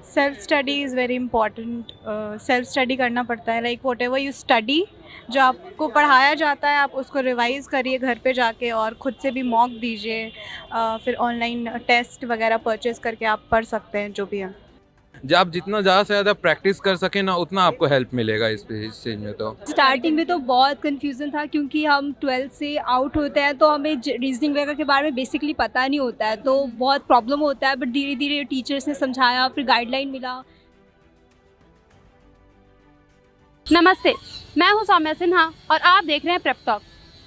Self study is very important. Self study करना पड़ता है, like what ever you study, जो आपको पढ़ाया जाता है आप उसको रिवाइज़ करिए घर पे जाके और खुद से भी मॉक दीजिए। फिर ऑनलाइन टेस्ट वगैरह परचेज़ करके आप पढ़ सकते हैं जो भी है। जब आप जितना ज़्यादा से ज़्यादा प्रैक्टिस कर सकें ना उतना आपको हेल्प मिलेगा इस चीज़ में। तो स्टार्टिंग में तो बहुत कन्फ्यूज़न था क्योंकि हम 12th से आउट होते हैं तो हमें रीजनिंग वगैरह के बारे में बेसिकली पता नहीं होता है, तो बहुत प्रॉब्लम होता है। बट धीरे धीरे टीचर्स ने समझाया, फिर गाइडलाइन मिला। नमस्ते, मैं हूं सौम्या सिन्हा और आप देख रहे हैं प्रेप टॉक।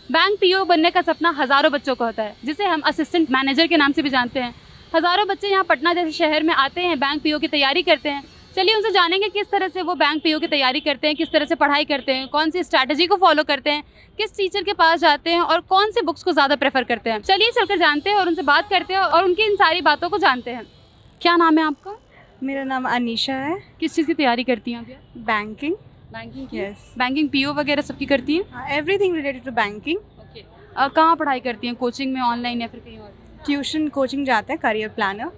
बैंक पीओ बनने का सपना हज़ारों बच्चों का होता है, जिसे हम असिस्टेंट मैनेजर के नाम से भी जानते हैं। हज़ारों बच्चे यहाँ पटना जैसे शहर में आते हैं, बैंक पीओ की तैयारी करते हैं। चलिए उनसे जानेंगे किस तरह से वो बैंक पीओ की तैयारी करते हैं, किस तरह से पढ़ाई करते हैं, कौन सी स्ट्रैटेजी को फॉलो करते हैं, किस टीचर के पास जाते हैं और कौन सी बुक्स को ज़्यादा प्रेफर करते हैं। चलिए चलकर जानते हैं और उनसे बात करते हैं और उनकी इन सारी बातों को जानते हैं। क्या नाम है आपका? मेरा नाम अनीशा है। किस चीज़ की तैयारी करती हैं आप? Banking. Banking. Yes. Banking PO वगैरह सबकी करती हैं? Everything related to banking. Okay. कहाँ पढ़ाई करती हैं? कोचिंग में, ऑनलाइन या फिर कहीं और? ट्यूशन कोचिंग जाते हैं, करियर प्लानर।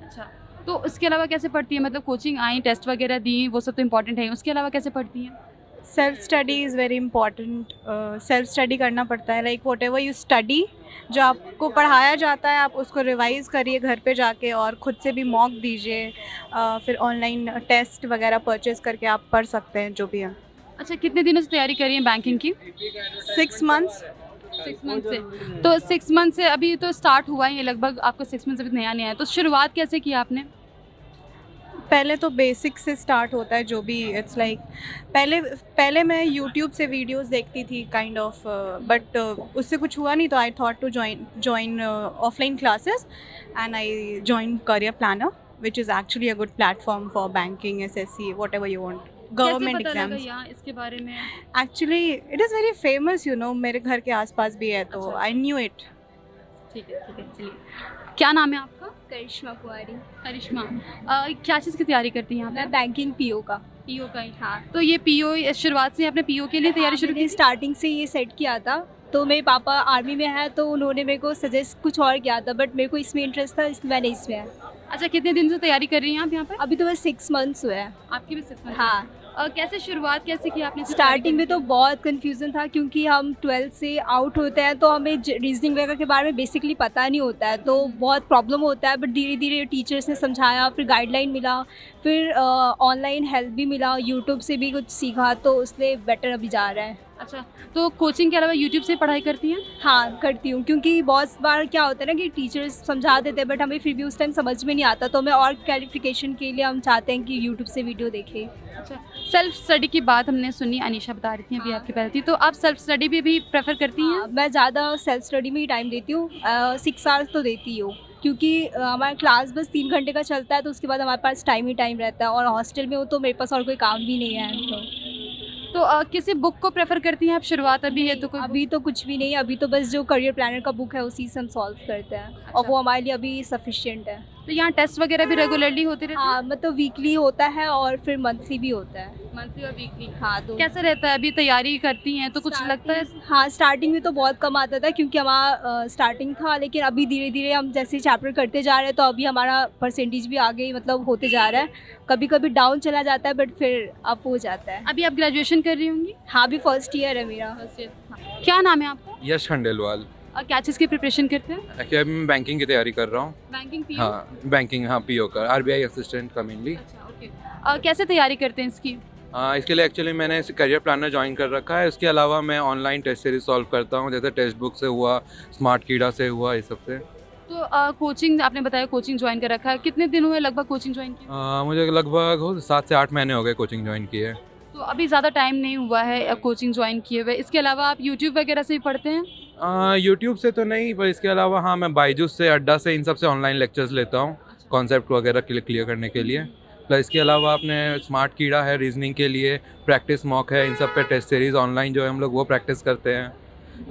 अच्छा, तो उसके अलावा कैसे पढ़ती है? मतलब कोचिंग आई, टेस्ट वगैरह दी, वो सब तो इम्पोर्टेंट है, उसके अलावा कैसे पढ़ती हैं? Self study is very important. Self study करना पड़ता है, like what ever you study, जो आपको पढ़ाया जाता है आप उसको रिवाइज़ करिए घर पे जाके और खुद से भी मॉक दीजिए। फिर ऑनलाइन टेस्ट वगैरह परचेज़ करके आप पढ़ सकते हैं जो भी है। अच्छा, कितने दिनों से तैयारी कर रही हैं बैंकिंग की? 6 मंथ्स। 6 मंथ से। तो 6 मंथ से अभी तो स्टार्ट हुआ है ये, लगभग आपको 6 मंथ से अभी नया नया है, तो शुरुआत कैसे की आपने? पहले तो बेसिक से स्टार्ट होता है जो भी, इट्स लाइक पहले मैं यूट्यूब से वीडियोस देखती थी काइंड ऑफ, बट उससे कुछ हुआ नहीं तो I thought to join offline classes and I join career planner which is actually a good platform for banking, SSC, whatever you want, government कैसे पता लगा एग्जाम्स। यहाँ इसके बारे में? Actually it is very famous, you know, मेरे घर के आसपास भी है तो अच्छा। I knew it. ठीक है, चलिए। क्या नाम है आपका? करिश्मा कुमारी। करिश्मा। क्या चीज़ की तैयारी करती हैं यहाँ मैं पे? बैंकिंग पीओ का। पीओ का ही। हाँ। तो ये पीओ शुरुआत से आपने पीओ के लिए तैयारी शुरू की मैंने थी? स्टार्टिंग से ये सेट किया था, तो मेरे पापा आर्मी में है तो उन्होंने मेरे को सजेस्ट कुछ और किया था, बट मेरे को इसमें इंटरेस्ट था इसलिए मैंने इसमें है। अच्छा, कितने दिन से तैयारी कर रही हैं आप यहाँ पे? अभी तो बस 6 मंथ्स हुए हैं। आपकी भी 6 मंथ? हाँ। कैसे शुरुआत कैसे की आपने? स्टार्टिंग में तो बहुत कन्फ्यूज़न था क्योंकि हम 12th से आउट होते हैं तो हमें रीजनिंग वगैरह के बारे में बेसिकली पता नहीं होता है, तो बहुत प्रॉब्लम होता है। बट धीरे धीरे टीचर्स ने समझाया, फिर गाइडलाइन मिला, फिर ऑनलाइन हेल्प भी मिला, यूट्यूब से भी कुछ सीखा, तो उससे बेटर अभी जा रहा है। अच्छा, तो कोचिंग के अलावा यूट्यूब से पढ़ाई करती हैं? हाँ, करती हूँ क्योंकि बहुत बार क्या होता है ना कि टीचर्स समझा देते हैं बट हमें फिर भी उस टाइम समझ में नहीं आता, तो हमें और क्लैरिफिकेशन के लिए हम चाहते हैं कि यूट्यूब से वीडियो देखें। अच्छा, सेल्फ स्टडी की बात हमने सुनी, अनीशा बता रही थी अभी आपके पहले थी, तो आप सेल्फ स्टडी भी प्रेफर करती हैं? हाँ, मैं ज़्यादा सेल्फ स्टडी में ही टाइम देती हूँ। 6 आवर्स तो देती हूँ क्योंकि हमारा क्लास बस 3 घंटे का चलता है, तो उसके बाद हमारे पास टाइम ही टाइम रहता है और हॉस्टल में हो तो मेरे पास और कोई काम भी नहीं है। तो किसी बुक को प्रेफर करती हैं आप? शुरुआत अभी है तो कोई अभी तो कुछ भी नहीं, अभी तो बस जो करियर प्लानर का बुक है उसी से हम सॉल्व करते हैं और वो हमारे लिए अभी सफिशिएंट है। तो यहाँ टेस्ट वगैरह भी रेगुलरली होते रहते हैं? हाँ, मतलब वीकली होता है और फिर मंथली भी होता है। मंथली और वीकली? हाँ, तो कैसा रहता है? अभी तैयारी करती हैं तो कुछ लगता है? हाँ, स्टार्टिंग में तो बहुत कम आता था क्योंकि हमारा स्टार्टिंग था, लेकिन अभी धीरे धीरे हम जैसे चैप्टर करते जा रहे हैं तो अभी हमारा परसेंटेज भी आगे मतलब होते जा रहा है। कभी कभी डाउन चला जाता है बट फिर अप हो जाता है। अभी आप ग्रेजुएशन कर रही होंगी? हाँ, अभी फर्स्ट ईयर है मेरा। क्या नाम है आपका? यश खंडेलवाल। और क्या चीज़ की प्रिपरेशन करते हैं? एक्चुअली मैं बैंकिंग की तैयारी कर रहा हूँ। Banking PO? हाँ, बैंकिंग, हाँ, पीओ का, आरबीआई असिस्टेंट का मेनली। अच्छा, ओके। कैसे तैयारी करते हैं इसकी? इसके लिए एक्चुअली मैंने करियर प्लानर ज्वाइन कर रखा है। उसके अलावा मैं ऑनलाइन टेस्ट सीरीज सॉल्व करता हूँ, जैसे टेक्स्ट बुक से हुआ, स्मार्ट कीड़ा से हुआ, इस सब से। तो कोचिंग आपने बताया कोचिंग ज्वाइन कर रखा है, कितने दिन हुए लगभग कोचिंग ज्वाइन किए? मुझे लगभग 7 से 8 महीने हो गए कोचिंग ज्वाइन किए। तो अभी ज़्यादा टाइम नहीं हुआ है कोचिंग ज्वाइन किए हुए। इसके अलावा आप यूट्यूब वगैरह से भी पढ़ते हैं? यूट्यूब से तो नहीं, पर इसके अलावा हाँ, मैं बायजूस से, अड्डा से, इन सब से ऑनलाइन लेक्चर्स लेता हूँ कॉन्सेप्ट वगैरह क्लियर करने के लिए। प्लस इसके अलावा आपने स्मार्ट कीड़ा है रीजनिंग के लिए, प्रैक्टिस मॉक है, इन सब पे टेस्ट सीरीज ऑनलाइन जो है हम लोग वो प्रैक्टिस करते हैं।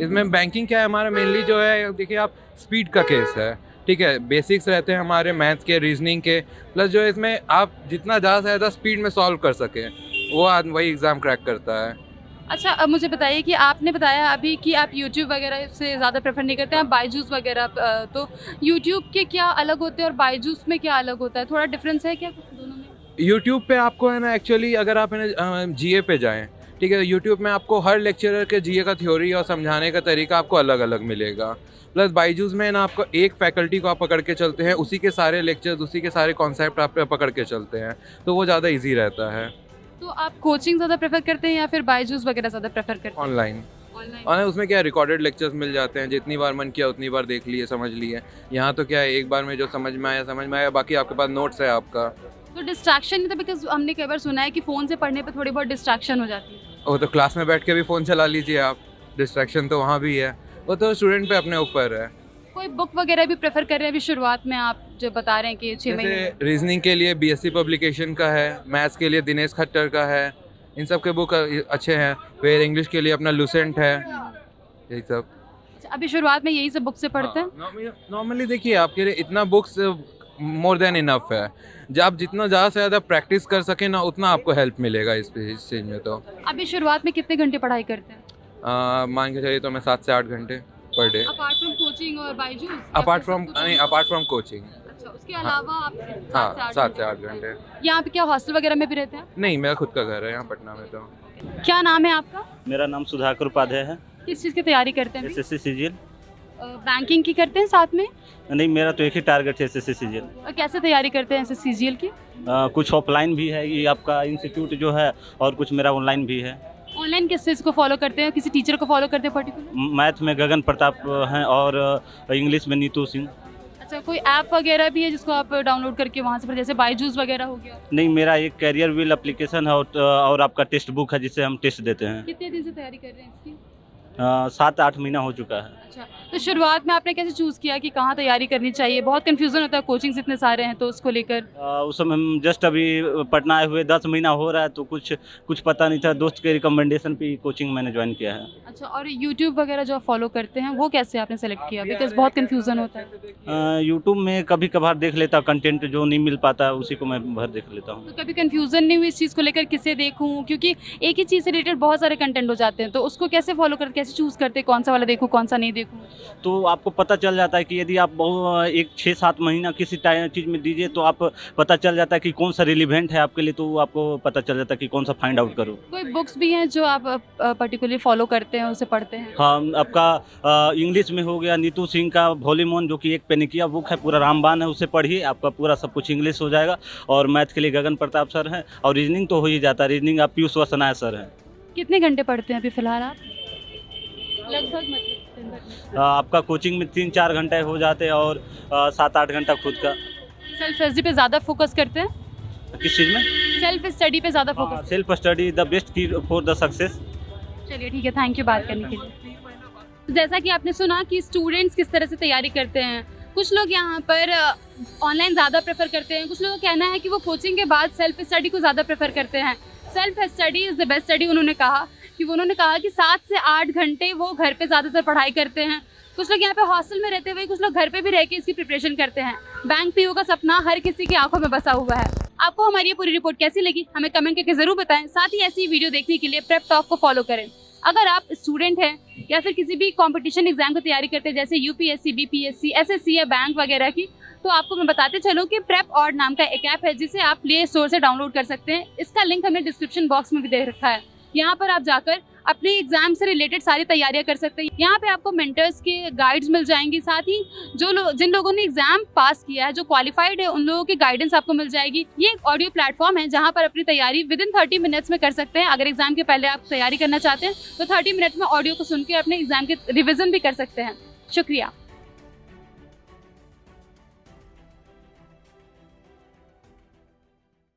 इसमें बैंकिंग क्या है हमारा मेनली जो है, देखिए आप, स्पीड का केस है, ठीक है, बेसिक्स रहते हैं हमारे मैथ्स के, रीजनिंग के, प्लस जो है इसमें आप जितना ज़्यादा से ज़्यादा स्पीड में सॉल्व कर सकें वो आदमी वही एग्ज़ाम क्रैक करता है। अच्छा, अब मुझे बताइए कि आपने बताया अभी कि आप यूट्यूब वगैरह से ज़्यादा प्रेफर नहीं करते हैं, आप बायजूस वगैरह, तो यूट्यूब के क्या अलग होते हैं और बायजूस में क्या अलग होता है? थोड़ा डिफरेंस है क्या दोनों में? यूट्यूब पे आपको है ना एक्चुअली अगर आप है ना जीए पे जाएं, ठीक है, यूट्यूब में आपको हर लेक्चरर के जीए का थ्योरी और समझाने का तरीका आपको अलग अलग मिलेगा। प्लस बायजूस में ना आपको एक फैकल्टी को आप पकड़ के चलते हैं, उसी के सारे लेक्चर्स, उसी के सारे कॉन्सेप्ट आप पकड़ के चलते हैं, तो वो ज़्यादा ईजी रहता है। तो आप कोचिंग ज़्यादा प्रेफर करते हैं या फिर बायजूस वगैरह ज़्यादा प्रेफर करते हैं? Online online. उसमें क्या है, रिकॉर्डेड लेक्चर्स मिल जाते हैं, जितनी बार मन किया उतनी बार देख लिए, समझ लिए। यहाँ तो क्या है, एक बार में जो समझ में आया, बाकी आपके पास नोट्स है आपका। तो डिस्ट्रैक्शन नहीं था? बिकॉज हमने कई बार सुना है कि फ़ोन से पढ़ने पे थोड़ी बहुत डिस्ट्रैक्शन हो जाती है। वो तो क्लास में बैठ के भी फ़ोन चला लीजिए आप, डिस्ट्रैक्शन तो वहाँ भी है, वो तो स्टूडेंट पे अपने ऊपर है। कोई बुक वगैरह भी प्रेफर कर रहे हैं अभी शुरुआत में? आप जो बता रहे हैं कि 6 महीने। जैसे रीजनिंग के लिए बीएससी पब्लिकेशन का है, मैथ्स के लिए दिनेश खट्टर का है, इन सब के बुक अच्छे हैं। फिर इंग्लिश के लिए अपना लुसेंट है, यही सब। अच्छा, अभी शुरुआत में यही सब बुक से पढ़ते हैं? नॉर्मली देखिए आपके लिए इतना बुक्स मोर देन इनफ है। जब आप जितना ज़्यादा से ज़्यादा प्रैक्टिस कर सकें ना, उतना आपको हेल्प मिलेगा इस चीज़ में। तो अभी शुरुआत में कितने घंटे पढ़ाई करते हैं? मान के चलिए तो मैं 7 से 8 घंटे per day, apart from coaching और बायजूस? Apart from coaching. अच्छा, उसके अलावा आप हाँ, 7 से 8 घंटे। यहाँ पे क्या हॉस्टल वगैरह में भी रहते हैं? नहीं, मेरा खुद का घर है यहाँ पटना में। तो क्या नाम है आपका? मेरा नाम सुधाकर उपाध्याय है। किस चीज़ की तैयारी करते हैं? SSC CGL. बैंकिंग की करते हैं साथ में? नहीं, मेरा तो एक ही टारगेट है, एसएससी सीजीएल। और कैसे तैयारी करते हैं ऐसे सीजीएल की? कुछ ऑफलाइन भी है, ये आपका इंस्टीट्यूट जो है, और कुछ मेरा ऑनलाइन भी है। ऑनलाइन किस चीज़ को फॉलो करते हैं? किसी टीचर को फॉलो करते हैं पर्टिकुलर? मैथ में गगन प्रताप हैं और इंग्लिश में नीतू सिंह। अच्छा, कोई ऐप वगैरह भी है जिसको आप डाउनलोड करके वहाँ से जैसे बायजूस वगैरह हो गया? नहीं, मेरा एक कैरियर व्हील एप्लीकेशन है और आपका टेक्स्ट बुक है जिससे हम टेस्ट देते हैं। कितने दिन से तैयारी कर रहे हैं इसकी? 7-8 महीना हो चुका है। अच्छा, तो शुरुआत में आपने कैसे चूज़ किया कि कहाँ तैयारी करनी चाहिए? बहुत कन्फ्यूज़न होता है, कोचिंग्स इतने सारे हैं, तो उसको लेकर। उस समय हम जस्ट अभी पटना आए हुए 10 महीना हो रहा है, तो कुछ पता नहीं था। दोस्त के रिकमेंडेशन पे कोचिंग मैंने ज्वाइन किया है। अच्छा, और यूट्यूब वगैरह जो आप फॉलो करते हैं वो कैसे आपने सेलेक्ट किया? बिकॉज बहुत कन्फ्यूज़न होता है। यूट्यूब में कभी कभार देख लेता, कंटेंट जो नहीं मिल पाता उसी को मैं भर देख लेता हूँ। तो कभी कन्फ्यूज़न नहीं हुई इस चीज़ को लेकर किसे देखूँ? क्योंकि एक ही चीज़ से रिलेटेड बहुत सारे कंटेंट हो जाते हैं, तो उसको कैसे फॉलो करते, कैसे चूज़ करते, कौन सा वाला देखूँ, कौन सा नहीं देखूँ? तो आपको पता चल जाता है कि यदि आप एक 6-7 महीना किसी चीज़ में दीजिए तो आप पता चल जाता है कि कौन सा रिलीवेंट है आपके लिए, तो आपको पता चल जाता है कि कौन सा फाइंड आउट करो। कोई बुक्स भी हैं जो आप पर्टिकुलरली फॉलो करते हैं, उसे पढ़ते हैं? हाँ, आपका इंग्लिश में हो गया नीतू सिंह का वॉल्यूम 1, जो कि एक पेनिकिया बुक है, पूरा रामबाण है, उसे पढ़िए, आपका पूरा सब कुछ इंग्लिश हो जाएगा। और मैथ के लिए गगन प्रताप सर हैं, और रीजनिंग तो हो ही जाता है, रीजनिंग आप पीयूष वसनाय सर हैं। कितने घंटे पढ़ते हैं अभी फिलहाल आप लगभग? मतलब दिन भर में? आपका कोचिंग में 3-4 घंटे हो जाते हैं और 7-8 घंटा खुद का। सेल्फ स्टडी पे ज़्यादा फोकस करते हैं? किस चीज़ में? सेल्फ स्टडी पे ज़्यादा focus? Self study the best की फॉर द सक्सेस। चलिए ठीक है, थैंक यू बात करने के लिए। तो जैसा कि आपने सुना कि स्टूडेंट्स किस तरह से तैयारी करते हैं, कुछ लोग यहाँ पर ऑनलाइन ज़्यादा प्रेफर करते हैं, कुछ लोगों का कहना है कि वो कोचिंग के बाद सेल्फ स्टडी को ज़्यादा प्रेफर करते हैं। Self study is the best study उन्होंने कहा कि 7 से 8 घंटे वो घर पे ज़्यादातर पढ़ाई करते हैं। कुछ लोग यहाँ पे हॉस्टल में रहते हुए, कुछ लोग घर पे भी रह के इसकी प्रिपरेशन करते हैं। बैंक पीओ का सपना हर किसी की आंखों में बसा हुआ है। आपको हमारी ये पूरी रिपोर्ट कैसी लगी हमें कमेंट करके ज़रूर बताएं। साथ ही ऐसी वीडियो देखने के लिए प्रेप टॉक को फॉलो करें। अगर आप स्टूडेंट हैं या फिर किसी भी कॉम्पिटिशन एग्जाम की तैयारी करते हैं, जैसे यूपीएससी, बीपीएससी, एसएससी या बैंक वगैरह की, तो आपको मैं बताते चलूँ कि प्रेप और नाम का एक ऐप है जिसे आप प्ले स्टोर से डाउनलोड कर सकते हैं। इसका लिंक हमने डिस्क्रिप्शन बॉक्स में भी दे रखा है। यहाँ पर आप जाकर अपने एग्जाम से रिलेटेड सारी तैयारियां कर सकते हैं। यहाँ पे आपको मेंटर्स के गाइड्स मिल जाएंगी, साथ ही जिन लोगों ने एग्जाम पास किया है, जो क्वालिफाइड है, उन लोगों की गाइडेंस आपको मिल जाएगी। ये एक ऑडियो प्लेटफॉर्म है जहाँ पर अपनी तैयारी विद इन 30 मिनट्स में कर सकते हैं। अगर एग्जाम के पहले आप तैयारी करना चाहते हैं तो 30 मिनट में ऑडियो को सुन के अपने एग्जाम के रिविजन भी कर सकते हैं। शुक्रिया।